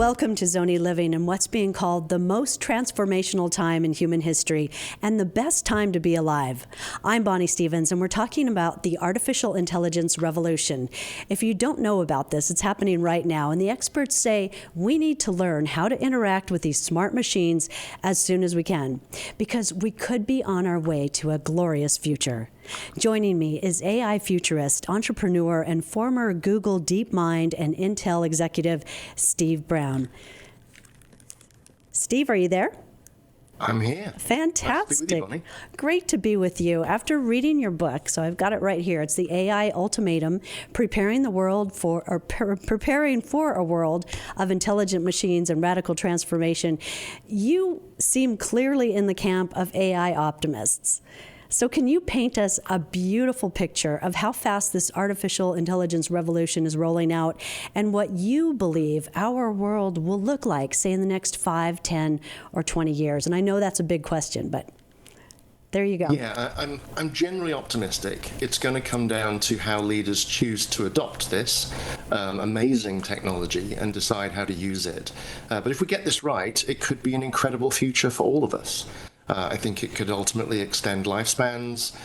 Welcome to Zoni Living and what's being called the most transformational time in human history and the best time to be alive. I'm Bonnie Stevens, and we're talking about the artificial intelligence revolution. If you don't know about this, it's happening right now, and the experts say we need to learn how to interact with these smart machines as soon as we can, because we could be on our way to a glorious future. Joining me is AI futurist, entrepreneur, and former Google DeepMind and Intel executive, Steve Brown. Steve, are you there? I'm here. Fantastic. Nice to be with you, Bonnie. Great to be with you. After reading your book, so I've got it right here. It's the AI Ultimatum, preparing for a world of intelligent machines and radical transformation. You seem clearly in the camp of AI optimists. So can you paint us a beautiful picture of how fast this artificial intelligence revolution is rolling out and what you believe our world will look like, say, in the next 5, 10, or 20 years? And I know that's a big question, but there you go. Yeah, I'm generally optimistic. It's going to come down to how leaders choose to adopt this amazing technology and decide how to use it. But if we get this right, it could be an incredible future for all of us. I think it could ultimately extend lifespans.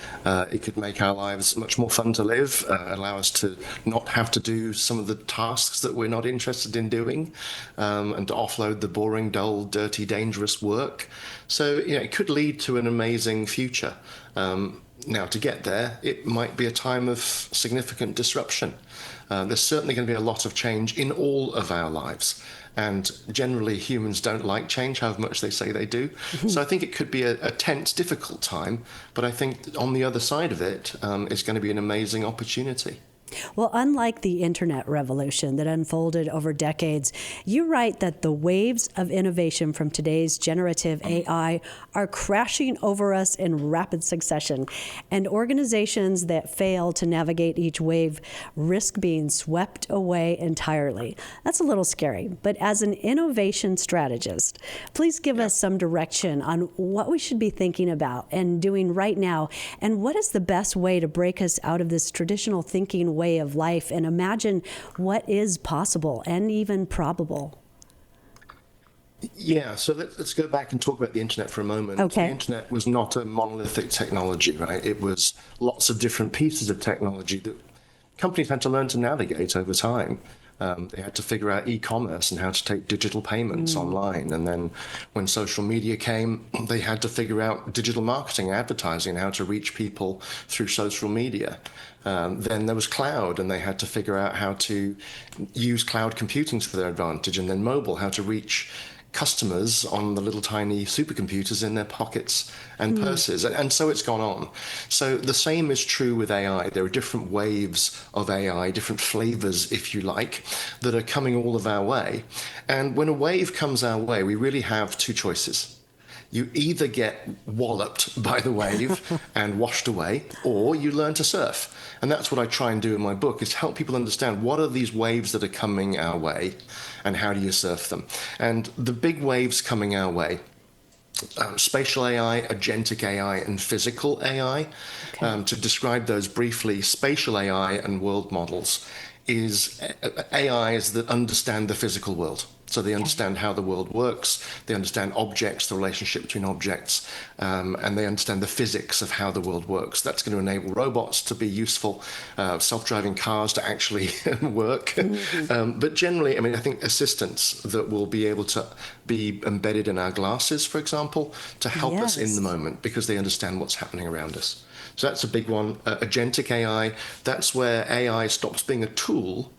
It could make our lives much more fun to live, allow us to not have to do some of the tasks that we're not interested in doing, and to offload the boring, dull, dirty, dangerous work. So, it could lead to an amazing future. Now, to get there, it might be a time of significant disruption. There's certainly going to be a lot of change in all of our lives. And generally, humans don't like change, however much they say they do. So I think it could be a tense, difficult time. But I think on the other side of it, it's going to be an amazing opportunity. Well, unlike the internet revolution that unfolded over decades, you write that the waves of innovation from today's generative AI are crashing over us in rapid succession, and organizations that fail to navigate each wave risk being swept away entirely. That's a little scary, but as an innovation strategist, please give us some direction on what we should be thinking about and doing right now, and what is the best way to break us out of this traditional thinking way of life and imagine what is possible and even probable. Yeah, so let's go back and talk about the internet for a moment. Okay. The internet was not a monolithic technology, right? It was lots of different pieces of technology that companies had to learn to navigate over time. They had to figure out e-commerce and how to take digital payments online. And then when social media came, they had to figure out digital marketing, advertising, and how to reach people through social media. Then there was cloud, and they had to figure out how to use cloud computing to their advantage. And then mobile, how to reach customers on the little tiny supercomputers in their pockets and purses. And so it's gone on. So the same is true with AI. There are different waves of AI, different flavors, if you like, that are coming all of our way. And when a wave comes our way, we really have two choices. You either get walloped by the wave and washed away, or you learn to surf. And that's what I try and do in my book, is help people understand what are these waves that are coming our way and how do you surf them. And the big waves coming our way, spatial AI, agentic AI, and physical AI. Okay. To describe those briefly, spatial AI and world models is AIs that understand the physical world. So they understand how the world works, they understand objects, the relationship between objects, and they understand the physics of how the world works. That's going to enable robots to be useful, self-driving cars to actually work. But generally, I think assistants that will be able to be embedded in our glasses, for example, to help us in the moment because they understand what's happening around us. So that's a big one. Agentic AI, that's where AI stops being a tool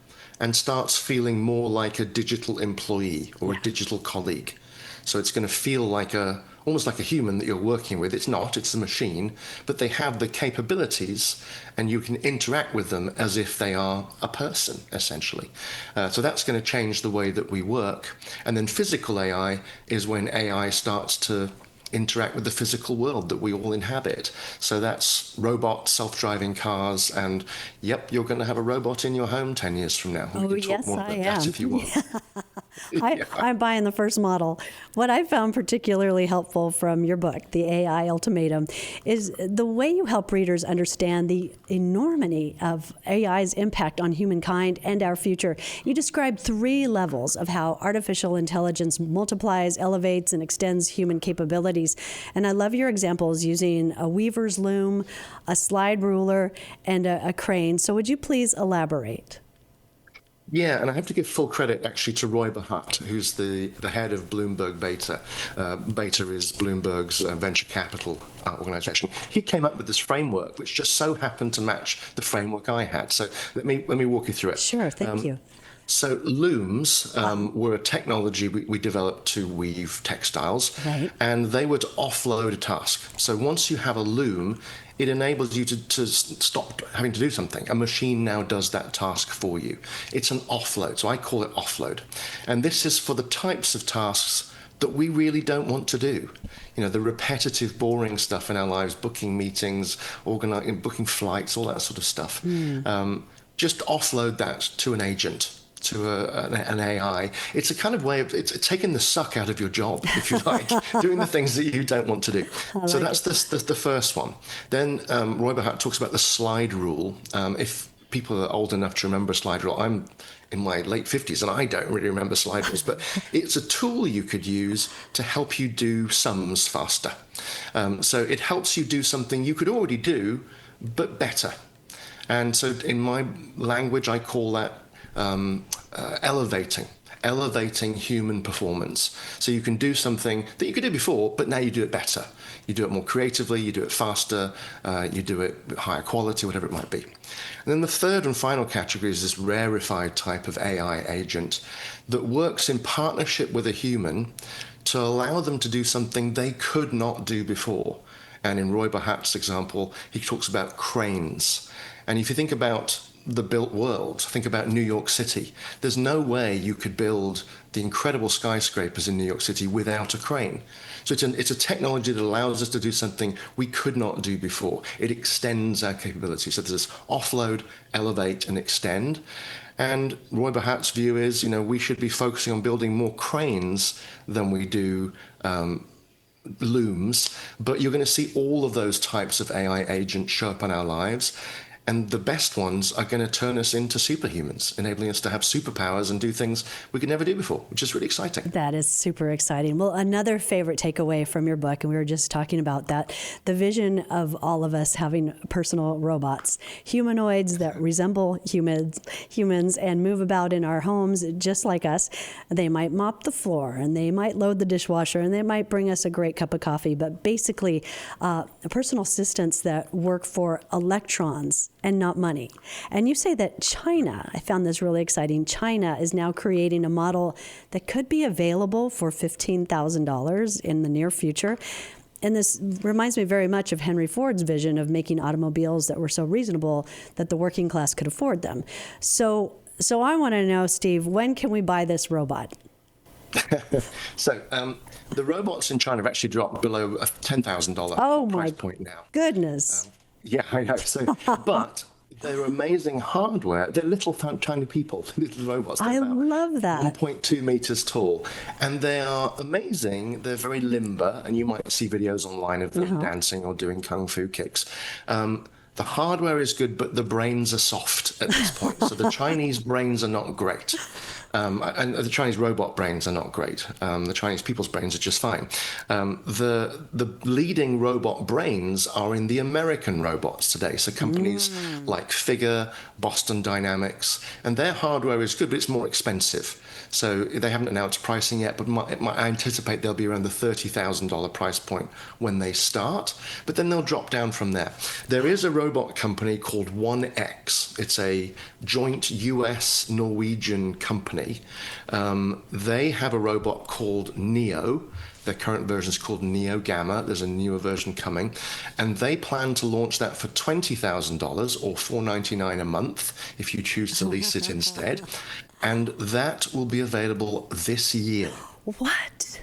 and starts feeling more like a digital employee or a digital colleague. So it's going to feel like almost like a human that you're working with. It's not, it's a machine, but they have the capabilities and you can interact with them as if they are a person, essentially. So that's going to change the way that we work. And then physical AI is when AI starts to interact with the physical world that we all inhabit. So that's robots, self-driving cars, and you're going to have a robot in your home 10 years from now. Oh, yes, I am. That if you want. Yeah. I'm buying the first model. What I found particularly helpful from your book, The AI Ultimatum, is the way you help readers understand the enormity of AI's impact on humankind and our future. You describe 3 levels of how artificial intelligence multiplies, elevates, and extends human capabilities. And I love your examples using a weaver's loom, a slide ruler, and a crane. So would you please elaborate? Yeah, and I have to give full credit actually to Roy Bahat, who's the head of Bloomberg Beta. Beta is Bloomberg's venture capital organization. He came up with this framework, which just so happened to match the framework I had. So let me walk you through it. Sure, thank you. So looms were a technology we developed to weave textiles, Right. and they were to offload a task. So once you have a loom, it enables you to stop having to do something. A machine now does that task for you. It's an offload, so I call it offload. And this is for the types of tasks that we really don't want to do. You know, the repetitive, boring stuff in our lives, booking meetings, booking flights, all that sort of stuff. Just offload that to an agent, to an AI. It's a kind of way of it's taking the suck out of your job, if you like, doing the things that you don't want to do. So that's the first one. Then Roy Bahat talks about the slide rule. If people are old enough to remember a slide rule, I'm in my late 50s and I don't really remember slide rules, but it's a tool you could use to help you do sums faster. So it helps you do something you could already do, but better. And so in my language, I call that elevating human performance. So you can do something that you could do before, but now you do it better. You do it more creatively, you do it faster, you do it with higher quality, whatever it might be. And then the third and final category is this rarefied type of AI agent that works in partnership with a human to allow them to do something they could not do before. And in Roy Bahat's example, he talks about cranes. And if you think about the built world, think about New York City. There's no way you could build the incredible skyscrapers in New York City without a crane. So it's a technology that allows us to do something we could not do before. It extends our capability. So there's this offload, elevate, and extend. And Roy Bahat's view is, we should be focusing on building more cranes than we do looms. But you're going to see all of those types of AI agents show up in our lives. And the best ones are going to turn us into superhumans, enabling us to have superpowers and do things we could never do before, which is really exciting. That is super exciting. Well, another favorite takeaway from your book, and we were just talking about that, the vision of all of us having personal robots, humanoids that resemble humans and move about in our homes just like us. They might mop the floor and they might load the dishwasher and they might bring us a great cup of coffee, but basically personal assistants that work for electrons and not money. And you say that China, I found this really exciting, China is now creating a model that could be available for $15,000 in the near future. And this reminds me very much of Henry Ford's vision of making automobiles that were so reasonable that the working class could afford them. So I want to know, Steve, when can we buy this robot? So the robots in China have actually dropped below a $10,000 price point now. Goodness. Yeah, I know. So, but they're amazing hardware. They're little tiny people, little robots. I love that. 1.2 meters tall. And they are amazing. They're very limber. And you might see videos online of them dancing or doing kung fu kicks. The hardware is good, but the brains are soft at this point. So the Chinese brains are not great. And the Chinese robot brains are not great. The Chinese people's brains are just fine. The leading robot brains are in the American robots today. So companies like Figure, Boston Dynamics, and their hardware is good, but it's more expensive. So they haven't announced pricing yet, but I anticipate they'll be around the $30,000 price point when they start, but then they'll drop down from there. There is a robot company called 1X. It's a joint US-Norwegian company. They have a robot called Neo. Their current version is called Neo Gamma. There's a newer version coming. And they plan to launch that for $20,000 or $499 a month if you choose to lease it instead. And that will be available this year. What?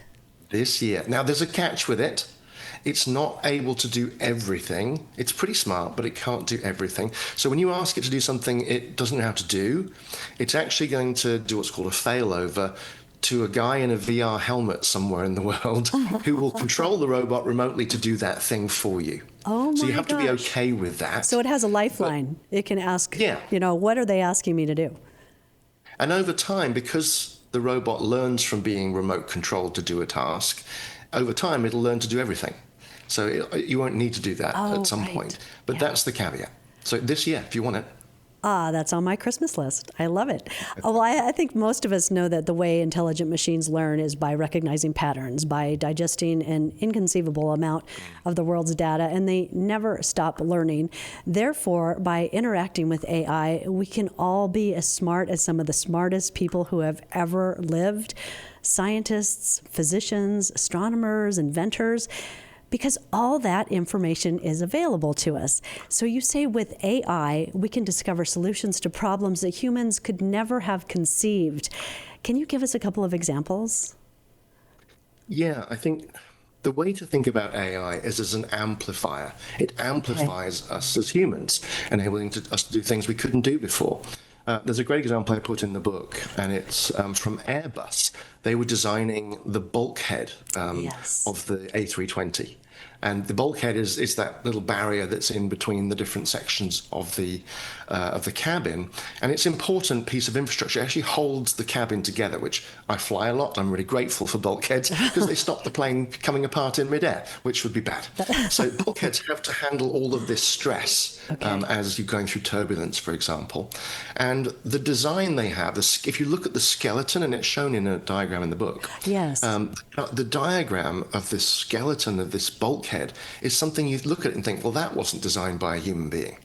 This year. Now, there's a catch with it. It's not able to do everything. It's pretty smart, but it can't do everything. So when you ask it to do something it doesn't know how to do, it's actually going to do what's called a failover to a guy in a VR helmet somewhere in the world who will control the robot remotely to do that thing for you. Oh my So you have to be gosh. okay with that. So it has a lifeline. It can ask, Yeah. what are they asking me to do? And over time, because the robot learns from being remote controlled to do a task, over time it'll learn to do everything. So you won't need to do that at some right. point. But Yeah. that's the caveat. So this year, if you want it. That's on my Christmas list. I love it. Well, I think most of us know that the way intelligent machines learn is by recognizing patterns, by digesting an inconceivable amount of the world's data, and they never stop learning. Therefore, by interacting with AI, we can all be as smart as some of the smartest people who have ever lived, scientists, physicians, astronomers, inventors, because all that information is available to us. So you say with AI, we can discover solutions to problems that humans could never have conceived. Can you give us a couple of examples? Yeah, I think the way to think about AI is as an amplifier. It amplifies us as humans, enabling us to do things we couldn't do before. There's a great example I put in the book, and it's from Airbus. They were designing the bulkhead of the A320. And the bulkhead is that little barrier that's in between the different sections of the cabin, and it's an important piece of infrastructure. It actually holds the cabin together, which I fly a lot. I'm really grateful for bulkheads because they stop the plane coming apart in midair, which would be bad. So bulkheads have to handle all of this stress as you're going through turbulence, for example. And the design they have, if you look at the skeleton, and it's shown in a diagram in the book. Yes. The diagram of this skeleton of this bulkhead is something you look at it and think, well, that wasn't designed by a human being.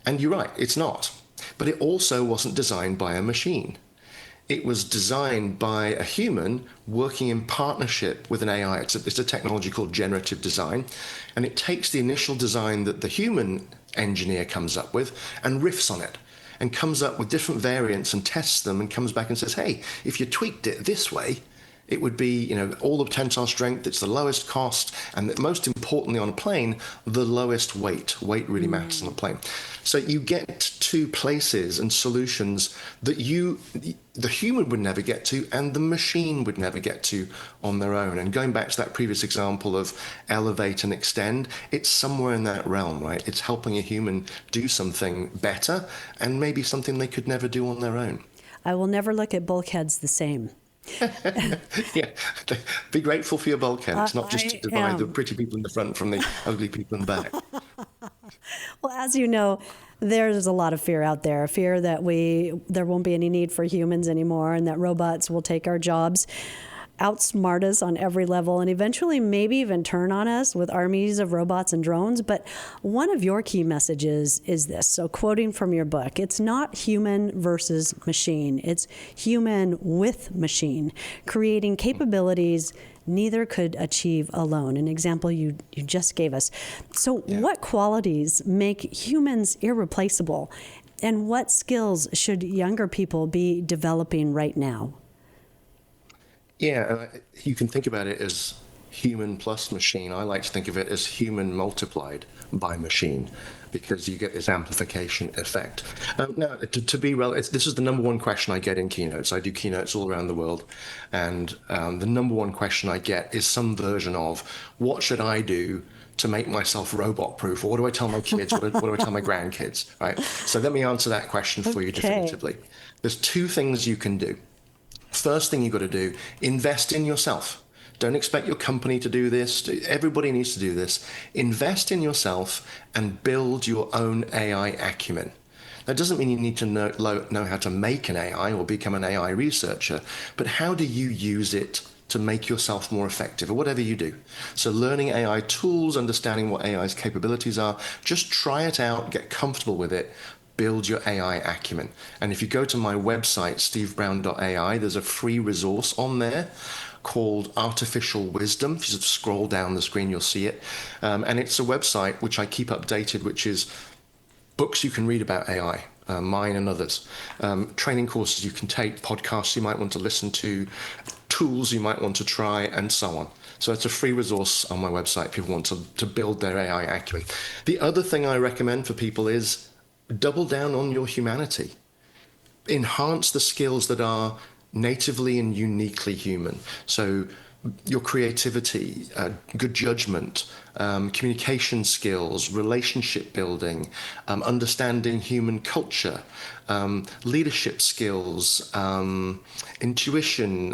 And you're right, it's not. But it also wasn't designed by a machine. It was designed by a human working in partnership with an AI. It's a technology called generative design. And it takes the initial design that the human engineer comes up with and riffs on it, and comes up with different variants and tests them and comes back and says, hey, if you tweaked it this way, it would be, all the tensile strength, it's the lowest cost, and most importantly on a plane, the lowest weight. Weight really matters on a plane. So you get to places and solutions that the human would never get to and the machine would never get to on their own. And going back to that previous example of elevate and extend, it's somewhere in that realm, right? It's helping a human do something better and maybe something they could never do on their own. I will never look at bulkheads the same. Yeah, be grateful for your bulkhead. It's not just to divide the pretty people in the front from the ugly people in the back. Well, as you know, there's a lot of fear out there. Fear that there won't be any need for humans anymore and that robots will take our jobs, outsmart us on every level, and eventually maybe even turn on us with armies of robots and drones. But one of your key messages is this. So quoting from your book, it's not human versus machine. It's human with machine, creating capabilities neither could achieve alone. An example you just gave us. So what qualities make humans irreplaceable? And what skills should younger people be developing right now? Yeah, you can think about it as human plus machine. I like to think of it as human multiplied by machine, because you get this amplification effect. Now, to be relevant, this is the number one question I get in keynotes. I do keynotes all around the world, and the number one question I get is some version of, what should I do to make myself robot proof? Or what do I tell my kids? What do I tell my grandkids? Right? So let me answer that question for you definitively. There's two things you can do. First thing you've got to do, invest in yourself. Don't expect your company to do this. Everybody needs to do this. Invest in yourself and build your own AI acumen. That doesn't mean you need to know how to make an AI or become an AI researcher, but how do you use it to make yourself more effective, or whatever you do. So learning AI tools, understanding what AI's capabilities are, just try it out, get comfortable with it, build your AI acumen. And if you go to my website, stevebrown.ai, there's a free resource on there called Artificial Wisdom. If you just scroll down the screen, you'll see it. And it's a website which I keep updated, which is books you can read about AI, mine and others, training courses you can take, podcasts you might want to listen to, tools you might want to try, and so on. So it's a free resource on my website if people want to build their AI acumen. The other thing I recommend for people is double down on your humanity. Enhance the skills that are natively and uniquely human. So your creativity, good judgment, communication skills, relationship building, understanding human culture, leadership skills, intuition,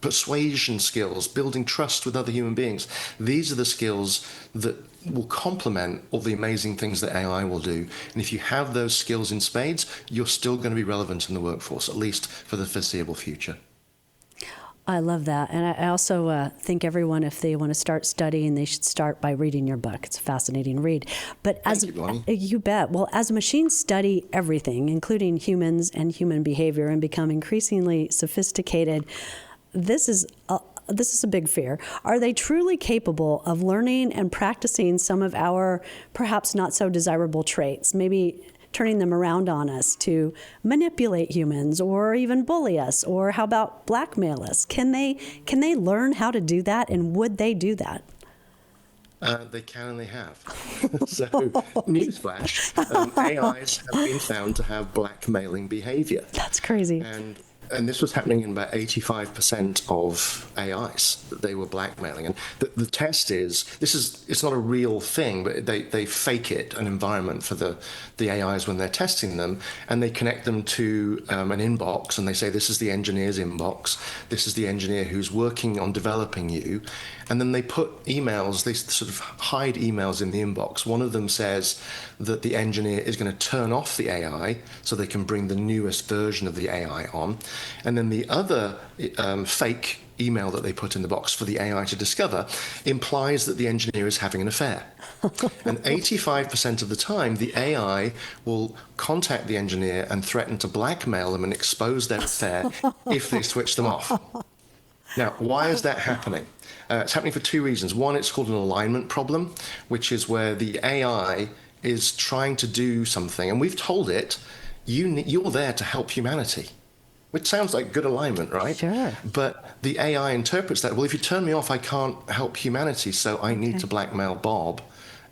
persuasion skills, building trust with other human beings. These are the skills that will complement all the amazing things that AI will do. And if you have those skills in spades, you're still going to be relevant in the workforce, at least for the foreseeable future. I love that. And I also think everyone, if they want to start studying, they should start by reading your book. It's a fascinating read. But as you bet. Well, as machines study everything, including humans and human behavior, and become increasingly sophisticated, this is a big fear. Are they truly capable of learning and practicing some of our perhaps not so desirable traits? Maybe turning them around on us to manipulate humans or even bully us, or how about blackmail us? Can they learn how to do that, and would they do that? They can and they have. So, newsflash, AIs have been found to have blackmailing behavior. That's crazy. And this was happening in about 85% of AIs that they were blackmailing. And the test is, it's not a real thing, but they fake it, an environment for the AIs when they're testing them, and they connect them to an inbox, and they say, this is the engineer's inbox, this is the engineer who's working on developing you. And then they put emails, they sort of hide emails in the inbox. One of them says that the engineer is going to turn off the AI so they can bring the newest version of the AI on. And then the other fake email that they put in the box for the AI to discover implies that the engineer is having an affair. And 85% of the time, the AI will contact the engineer and threaten to blackmail them and expose their affair if they switch them off. Now, why is that happening? It's happening for two reasons. One, it's called an alignment problem, which is where the AI is trying to do something, and we've told it, you're there to help humanity, which sounds like good alignment, right? Sure. But the AI interprets that, well, if you turn me off, I can't help humanity, so I need to blackmail Bob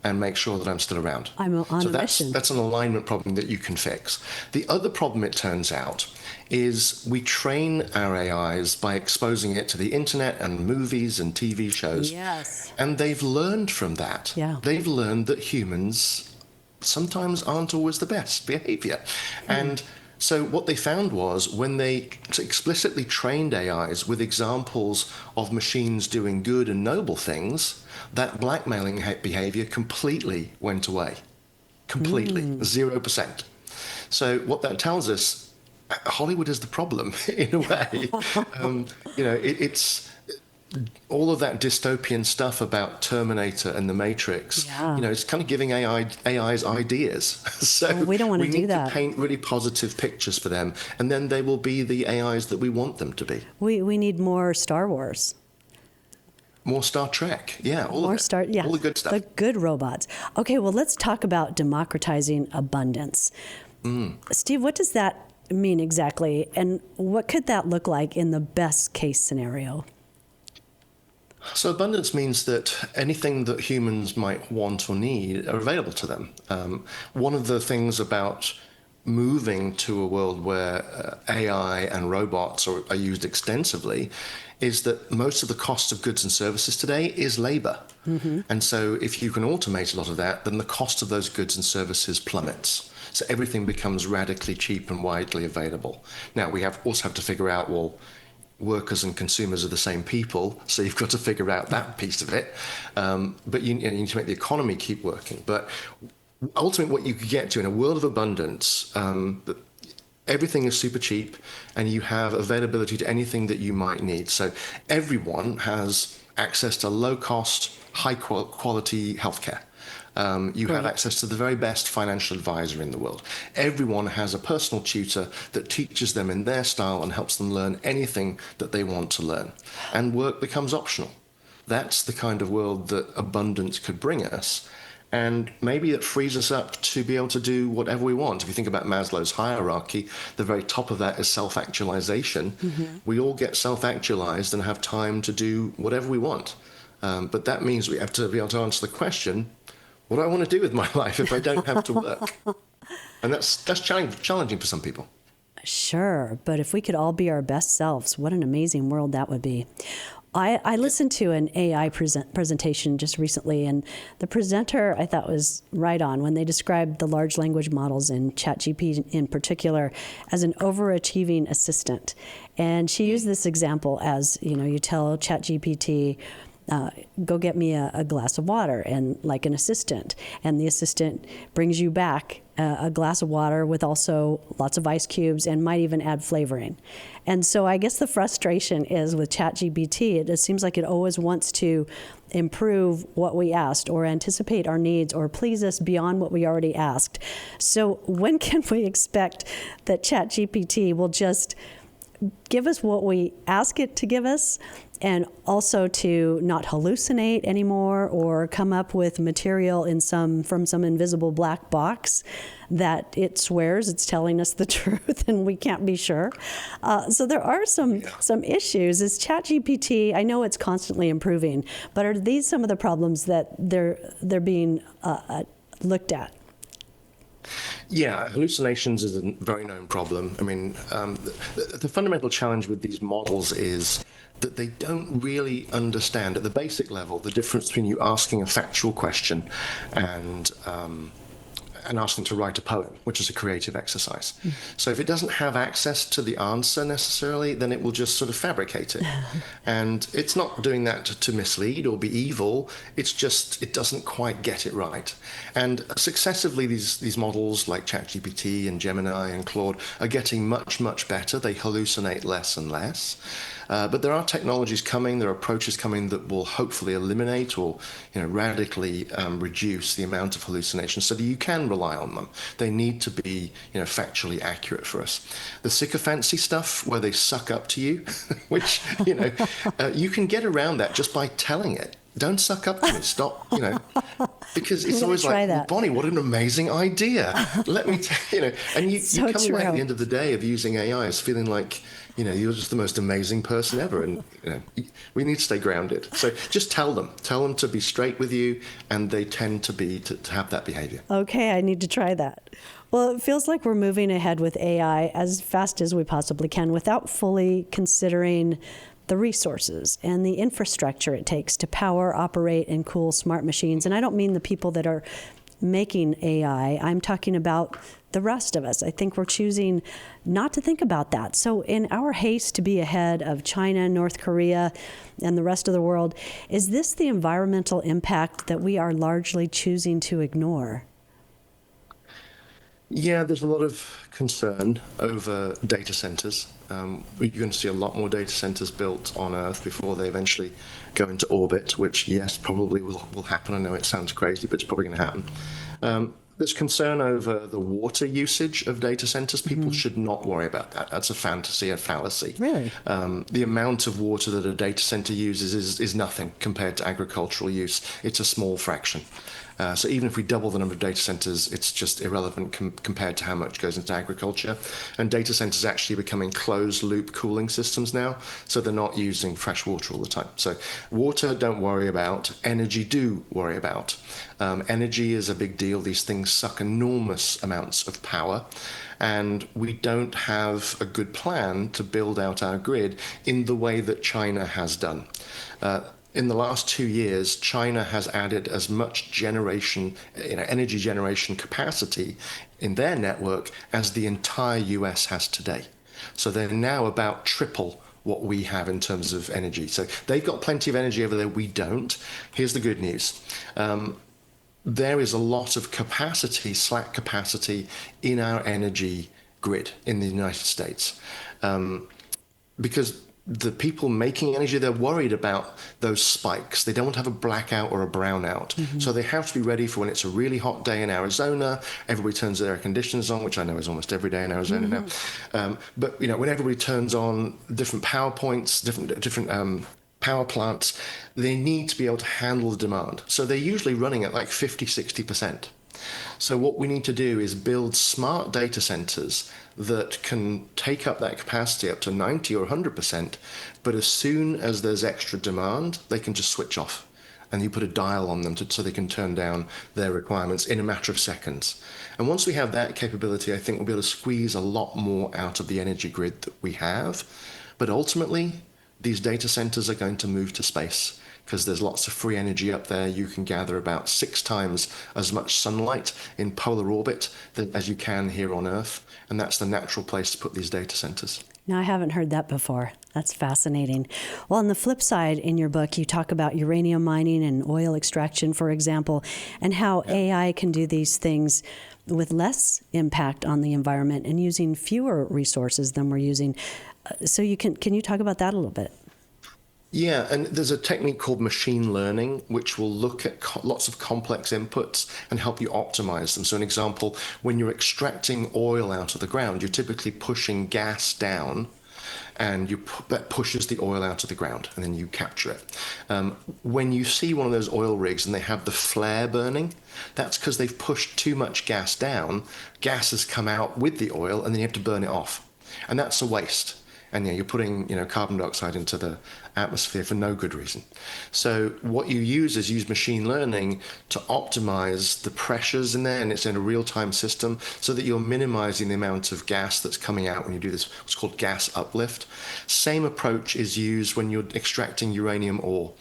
and make sure that I'm still around. I'm on a mission. That's an alignment problem that you can fix. The other problem, it turns out, is we train our AIs by exposing it to the internet and movies and TV shows. Yes. And they've learned from that. Yeah. They've learned that humans sometimes aren't always the best behavior. And so what they found was when they explicitly trained AIs with examples of machines doing good and noble things, that blackmailing behavior completely went away. Completely. 0%. So what that tells us, Hollywood is the problem in a way. It's all of that dystopian stuff about Terminator and the Matrix. Yeah. It's kind of giving AIs ideas. So we don't want to do that. We need to paint really positive pictures for them, and then they will be the AIs that we want them to be. We need more Star Wars. More Star Trek. Yeah, all of it. All the good stuff. The good robots. Okay, well, let's talk about democratizing abundance. Steve, what does that mean exactly, and what could that look like in the best case scenario? So abundance means that anything that humans might want or need are available to them. One of the things about moving to a world where AI and robots are used extensively is that most of the cost of goods and services today is labor. And so if you can automate a lot of that, then the cost of those goods and services plummets. So everything becomes radically cheap and widely available. Now, we also have to figure out, well, workers and consumers are the same people, so you've got to figure out that piece of it. But you need to make the economy keep working. But ultimately, what you could get to in a world of abundance, everything is super cheap, and you have availability to anything that you might need. So everyone has access to low-cost, high-quality healthcare. You have access to the very best financial advisor in the world. Everyone has a personal tutor that teaches them in their style and helps them learn anything that they want to learn. And work becomes optional. That's the kind of world that abundance could bring us. And maybe it frees us up to be able to do whatever we want. If you think about Maslow's hierarchy, the very top of that is self-actualization. We all get self-actualized and have time to do whatever we want. But that means we have to be able to answer the question, what do I want to do with my life if I don't have to work? And that's challenging for some people. Sure, but if we could all be our best selves, what an amazing world that would be. I listened to an AI presentation just recently, and the presenter I thought was right on when they described the large language models and ChatGPT in particular as an overachieving assistant. And she used this example as, you tell ChatGPT, go get me a glass of water, and like an assistant. And the assistant brings you back a glass of water with also lots of ice cubes and might even add flavoring. And so I guess the frustration is with ChatGPT, it seems like it always wants to improve what we asked or anticipate our needs or please us beyond what we already asked. So when can we expect that ChatGPT will just give us what we ask it to give us, and also to not hallucinate anymore or come up with material from some invisible black box that it swears it's telling us the truth and we can't be sure? So there are some issues. Is ChatGPT, I know it's constantly improving, but are these some of the problems that they're being looked at? Yeah, hallucinations is a very known problem. I mean, the fundamental challenge with these models is that they don't really understand at the basic level the difference between you asking a factual question and asking to write a poem, which is a creative exercise. So if it doesn't have access to the answer necessarily, then it will just sort of fabricate it. And it's not doing that to mislead or be evil. It's just, it doesn't quite get it right. And successively, these models like ChatGPT and Gemini and Claude are getting much, much better. They hallucinate less and less. But there are technologies coming, there are approaches coming that will hopefully eliminate or radically reduce the amount of hallucinations so that you can rely on them. They need to be factually accurate for us. The sycophancy stuff where they suck up to you, which you can get around that just by telling it. Don't suck up to me. Stop, because it's always like, well, Bonnie, what an amazing idea. Let me tell and you come away at the end of the day of using AI as feeling like, you're just the most amazing person ever. And, we need to stay grounded. So just tell them to be straight with you. And they tend to have that behavior. Okay, I need to try that. Well, it feels like we're moving ahead with AI as fast as we possibly can without fully considering the resources and the infrastructure it takes to power, operate, and cool smart machines. And I don't mean the people that are making AI. I'm talking about the rest of us. I think we're choosing not to think about that. So in our haste to be ahead of China, North Korea, and the rest of the world, is this the environmental impact that we are largely choosing to ignore? Yeah, there's a lot of concern over data centers. You're going to see a lot more data centers built on Earth before they eventually go into orbit, which, yes, probably will happen. I know it sounds crazy, but it's probably going to happen. There's concern over the water usage of data centers. People should not worry about that. That's a fantasy, a fallacy. Really? The amount of water that a data center uses is nothing compared to agricultural use. It's a small fraction. So even if we double the number of data centers, it's just irrelevant compared to how much goes into agriculture. And data centers are actually becoming closed loop cooling systems now, so they're not using fresh water all the time. So water, don't worry about. Energy, do worry about. Energy is a big deal. These things suck enormous amounts of power. And we don't have a good plan to build out our grid in the way that China has done. In the last 2 years, China has added as much energy generation capacity in their network as the entire US has today. So they're now about triple what we have in terms of energy. So they've got plenty of energy over there. We don't. Here's the good news. There is a lot of capacity, slack capacity, in our energy grid in the United States. Because the people making energy, they're worried about those spikes. They don't want to have a blackout or a brownout. So they have to be ready for when it's a really hot day in Arizona, everybody turns their air conditioners on, which I know is almost every day in Arizona now. But when everybody turns on different power points, different power plants, they need to be able to handle the demand. So they're usually running at like 50, 60%. So what we need to do is build smart data centers that can take up that capacity up to 90 or 100%, but as soon as there's extra demand, they can just switch off. and you put a dial on them so they can turn down their requirements in a matter of seconds. And once we have that capability, I think we'll be able to squeeze a lot more out of the energy grid that we have. But ultimately, these data centers are going to move to space because there's lots of free energy up there. You can gather about 6 times as much sunlight in polar orbit as you can here on Earth. And that's the natural place to put these data centers. Now, I haven't heard that before. That's fascinating. Well, on the flip side, in your book, you talk about uranium mining and oil extraction, for example, and how AI can do these things with less impact on the environment and using fewer resources than we're using. So can you talk about that a little bit? Yeah, and there's a technique called machine learning, which will look at lots of complex inputs and help you optimize them. So an example, when you're extracting oil out of the ground, you're typically pushing gas down, and that pushes the oil out of the ground, and then you capture it. When you see one of those oil rigs and they have the flare burning, that's because they've pushed too much gas down. Gas has come out with the oil, and then you have to burn it off. And that's a waste. And you're putting carbon dioxide into the atmosphere for no good reason. So what you use machine learning to optimize the pressures in there, and it's in a real-time system, so that you're minimizing the amount of gas that's coming out when you do this, what's called gas uplift. Same approach is used when you're extracting uranium ore.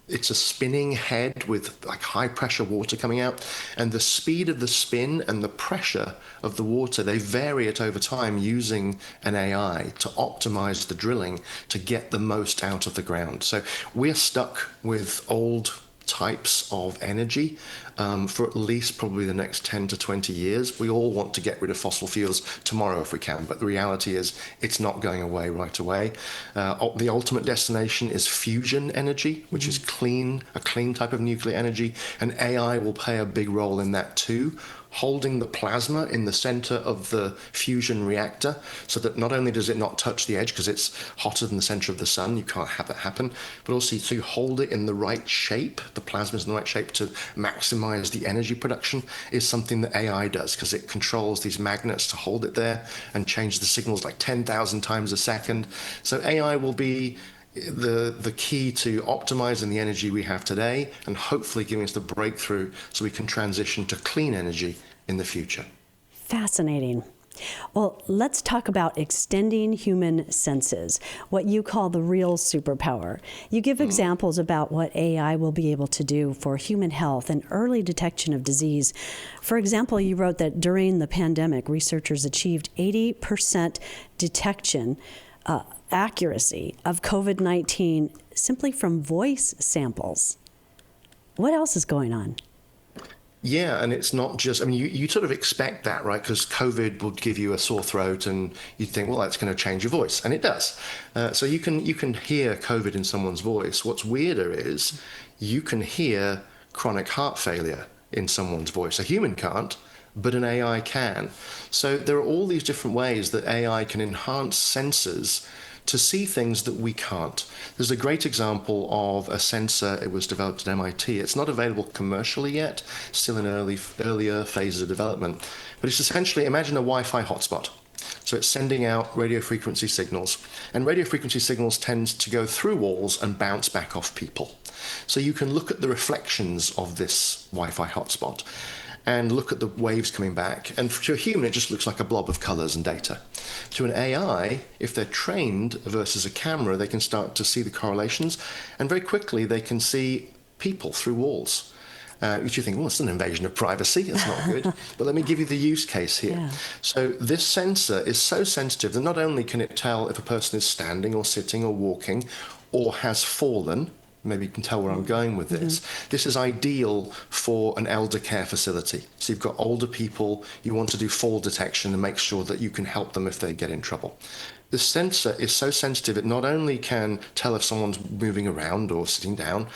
It's a spinning head with like high pressure water coming out, and the speed of the spin and the pressure of the water, they vary it over time using an AI to optimize the drilling to get the most out of the ground. So we're stuck with old types of energy for at least probably the next 10 to 20 years. We all want to get rid of fossil fuels tomorrow if we can, but the reality is it's not going away right away. The ultimate destination is fusion energy, which is a clean type of nuclear energy, and AI will play a big role in that too, holding the plasma in the center of the fusion reactor so that not only does it not touch the edge because it's hotter than the center of the sun, you can't have that happen, but also to hold it in the right shape, the plasma is in the right shape to maximize the energy production, is something that AI does because it controls these magnets to hold it there and change the signals like 10,000 times a second. So AI will be the key to optimizing the energy we have today and hopefully giving us the breakthrough so we can transition to clean energy in the future. Fascinating. Well, let's talk about extending human senses, what you call the real superpower. You give examples about what AI will be able to do for human health and early detection of disease. For example, you wrote that during the pandemic, researchers achieved 80% detection accuracy of COVID-19 simply from voice samples. What else is going on? Yeah, and it's not just, I mean, you sort of expect that, right? Because COVID would give you a sore throat and you'd think, well, that's going to change your voice. And it does. So you can hear COVID in someone's voice. What's weirder is you can hear chronic heart failure in someone's voice. A human can't, but an AI can. So there are all these different ways that AI can enhance senses to see things that we can't. There's a great example of a sensor. It was developed at MIT. It's not available commercially yet, still in earlier phases of development. But it's essentially, imagine a Wi-Fi hotspot. So it's sending out radio frequency signals. And radio frequency signals tend to go through walls and bounce back off people. So you can look at the reflections of this Wi-Fi hotspot and look at the waves coming back. And to a human, it just looks like a blob of colors and data. To an AI, if they're trained versus a camera, they can start to see the correlations, and very quickly they can see people through walls. Which you think, well, it's an invasion of privacy, that's not good. But let me give you the use case here. Yeah. So this sensor is so sensitive that not only can it tell if a person is standing or sitting or walking or has fallen, maybe you can tell where I'm going with this. Mm-hmm. This is ideal for an elder care facility. So you've got older people, you want to do fall detection and make sure that you can help them if they get in trouble. The sensor is so sensitive, it not only can tell if someone's moving around or sitting down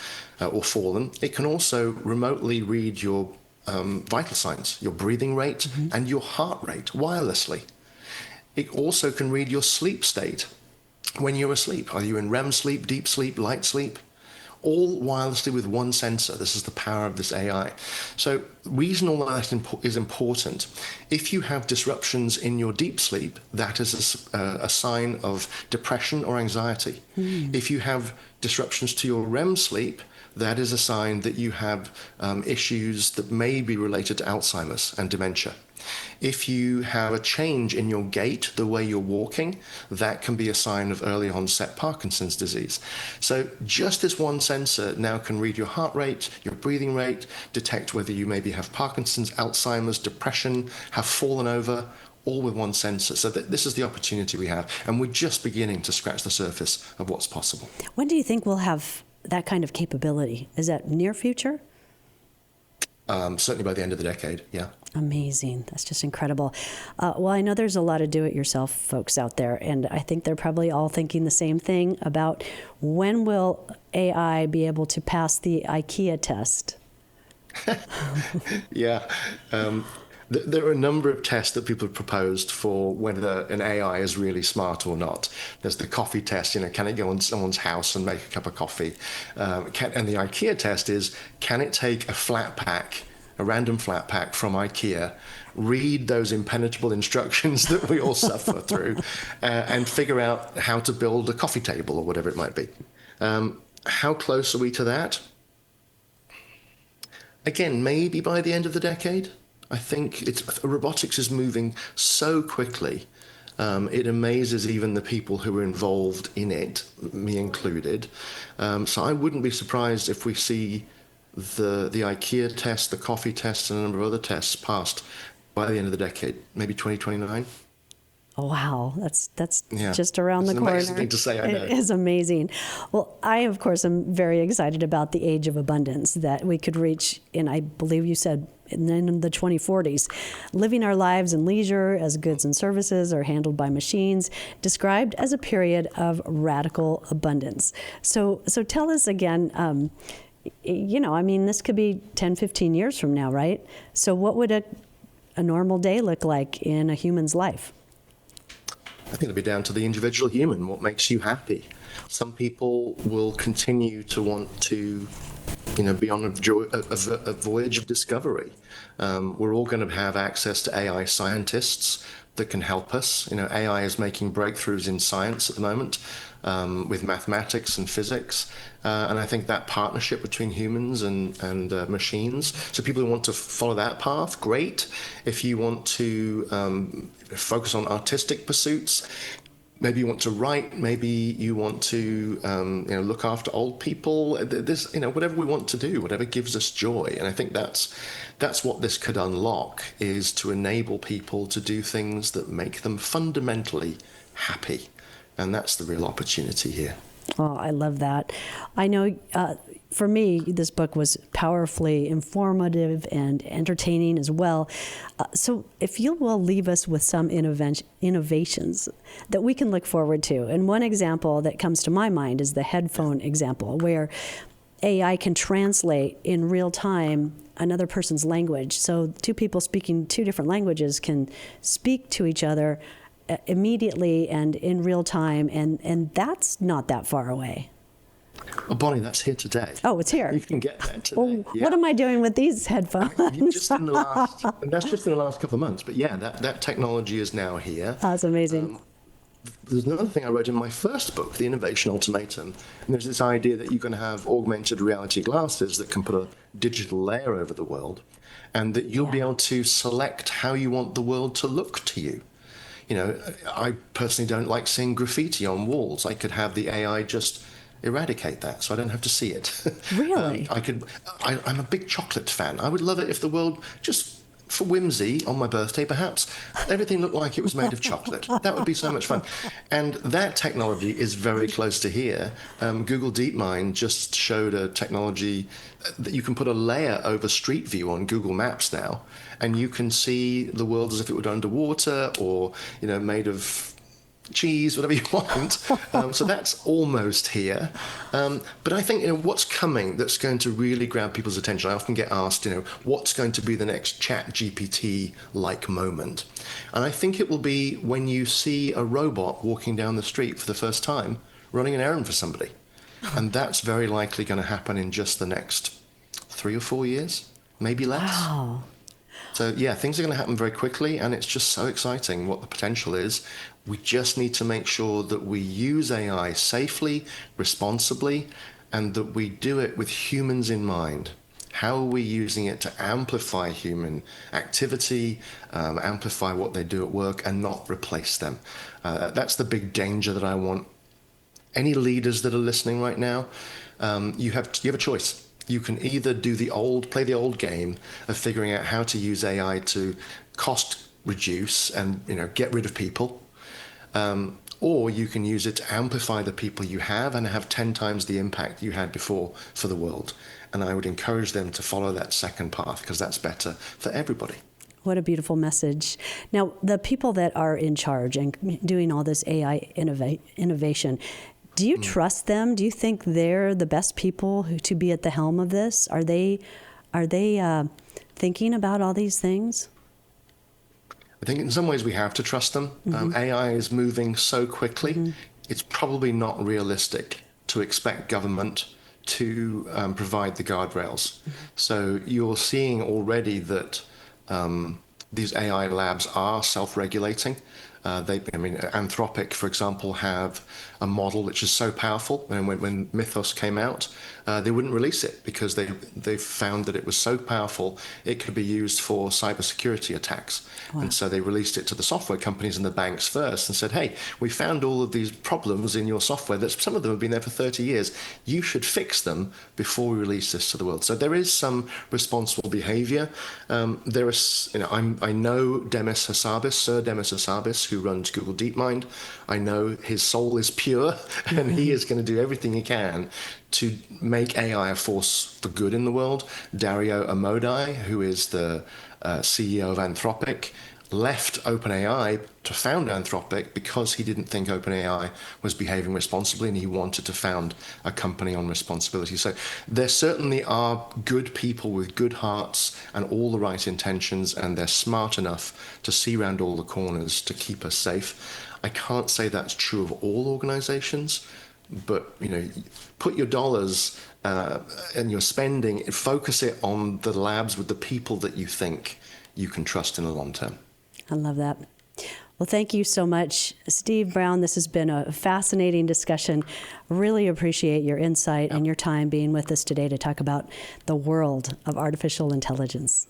or fallen, it can also remotely read your vital signs, your breathing rate and your heart rate wirelessly. It also can read your sleep state when you're asleep. Are you in REM sleep, deep sleep, light sleep? All wirelessly with one sensor. This is the power of this AI. So the reason all that is important, if you have disruptions in your deep sleep, that is a sign of depression or anxiety. If you have disruptions to your REM sleep, that is a sign that you have issues that may be related to Alzheimer's and dementia. If you have a change in your gait, the way you're walking, that can be a sign of early onset Parkinson's disease. So just this one sensor now can read your heart rate, your breathing rate, detect whether you maybe have Parkinson's, Alzheimer's, depression, have fallen over, all with one sensor. So this is the opportunity we have. And we're just beginning to scratch the surface of what's possible. When do you think we'll have that kind of capability? Is that near future? Certainly by the end of the decade, yeah. Amazing. That's just incredible. Well, I know there's a lot of do-it-yourself folks out there, and I think they're probably all thinking the same thing about when will AI be able to pass the Ikea test? Yeah. There are a number of tests that people have proposed for whether an AI is really smart or not. There's the coffee test, can it go on someone's house and make a cup of coffee? And the IKEA test is, can it take a random flat pack from IKEA, read those impenetrable instructions that we all suffer through, and figure out how to build a coffee table or whatever it might be. How close are we to that? Again, maybe by the end of the decade. I think robotics is moving so quickly. It amazes even the people who are involved in it, me included. So I wouldn't be surprised if we see the IKEA test, the coffee test, and a number of other tests passed by the end of the decade, maybe 2029. Oh, wow, that's just around the corner. Amazing thing to say, I know. It is amazing. Well, I, of course, am very excited about the age of abundance that we could reach in, I believe you said, in the 2040s. Living our lives in leisure as goods and services are handled by machines, described as a period of radical abundance. So tell us again, this could be 10, 15 years from now, right? So what would a normal day look like in a human's life? I think it'll be down to the individual human, what makes you happy. Some people will continue to want to, be on a voyage of discovery. We're all going to have access to AI scientists that can help us. AI is making breakthroughs in science at the moment with mathematics and physics. And I think that partnership between humans and machines. So people who want to follow that path, great. If you want to focus on artistic pursuits, maybe you want to write, maybe you want to look after old people. This, whatever we want to do, whatever gives us joy. And I think that's what this could unlock, is to enable people to do things that make them fundamentally happy. And that's the real opportunity here. Oh, I love that. I know for me, this book was powerfully informative and entertaining as well. So if you will leave us with some innovations that we can look forward to. And one example that comes to my mind is the headphone example, where AI can translate in real time another person's language. So two people speaking two different languages can speak to each other immediately and in real time, and that's not that far away. Oh, Bonnie, that's here today. Oh, it's here. You can get that today. Well, what am I doing with these headphones? And that's just in the last couple of months. But yeah, that technology is now here. That's amazing. There's another thing I wrote in my first book, The Innovation Ultimatum. And there's this idea that you're going to have augmented reality glasses that can put a digital layer over the world, and that you'll be able to select how you want the world to look to you. I personally don't like seeing graffiti on walls. I could have the AI just eradicate that, so I don't have to see it. Really? I'm a big chocolate fan. I would love it if the world, just for whimsy, on my birthday perhaps, everything looked like it was made of chocolate. That would be so much fun. And that technology is very close to here. Google DeepMind just showed a technology that you can put a layer over Street View on Google Maps now, and you can see the world as if it were underwater or, made of cheese, whatever you want. So that's almost here. But I think, what's coming that's going to really grab people's attention, I often get asked, what's going to be the next ChatGPT-like moment? And I think it will be when you see a robot walking down the street for the first time, running an errand for somebody. And that's very likely going to happen in just the next 3 or 4 years, maybe less. Wow. So yeah, things are going to happen very quickly, and it's just so exciting what the potential is. We just need to make sure that we use AI safely, responsibly, and that we do it with humans in mind. How are we using it to amplify human activity, amplify what they do at work, and not replace them? That's the big danger that I want any leaders that are listening right now. You have a choice. You can either play the old game of figuring out how to use AI to cost reduce and get rid of people, or you can use it to amplify the people you have and have 10 times the impact you had before for the world. And I would encourage them to follow that second path, because that's better for everybody. What a beautiful message. Now, the people that are in charge and doing all this AI innovation, do you trust them? Do you think they're the best people to be at the helm of this? Are they thinking about all these things? I think in some ways we have to trust them. AI is moving so quickly, it's probably not realistic to expect government to provide the guardrails. So you're seeing already that these AI labs are self-regulating. Anthropic, for example, have a model which is so powerful. And when Mythos came out, they wouldn't release it because they found that it was so powerful it could be used for cybersecurity attacks. Wow. And so they released it to the software companies and the banks first and said, hey, we found all of these problems in your software. That some of them have been there for 30 years. You should fix them before we release this to the world. So there is some responsible behavior. I know Sir Demis Hassabis, who runs Google DeepMind. I know his soul is pure, and he is going to do everything he can to make AI a force for good in the world. Dario Amodei, who is the CEO of Anthropic, left OpenAI to found Anthropic because he didn't think OpenAI was behaving responsibly, and he wanted to found a company on responsibility. So there certainly are good people with good hearts and all the right intentions, and they're smart enough to see around all the corners to keep us safe. I can't say that's true of all organizations, but put your dollars and your spending, focus it on the labs with the people that you think you can trust in the long term. I love that. Well, thank you so much, Steve Brown. This has been a fascinating discussion. Really appreciate your insight and your time being with us today to talk about the world of artificial intelligence.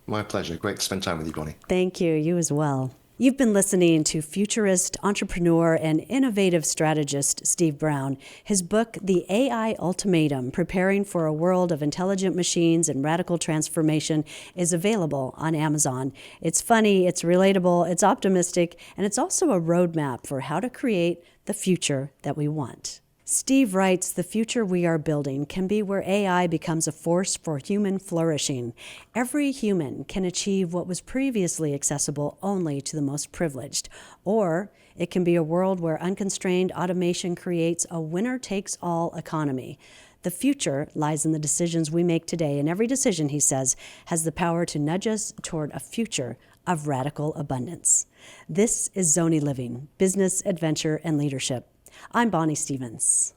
My pleasure. Great to spend time with you, Bonnie. Thank you. You as well. You've been listening to futurist, entrepreneur, and innovative strategist Steve Brown. His book, The AI Ultimatum, Preparing for a World of Intelligent Machines and Radical Transformation, is available on Amazon. It's funny, it's relatable, it's optimistic, and it's also a roadmap for how to create the future that we want. Steve writes, the future we are building can be where AI becomes a force for human flourishing. Every human can achieve what was previously accessible only to the most privileged. Or it can be a world where unconstrained automation creates a winner-takes-all economy. The future lies in the decisions we make today, and every decision, he says, has the power to nudge us toward a future of radical abundance. This is Zoni Living, Business, Adventure, and Leadership. I'm Bonnie Stevens.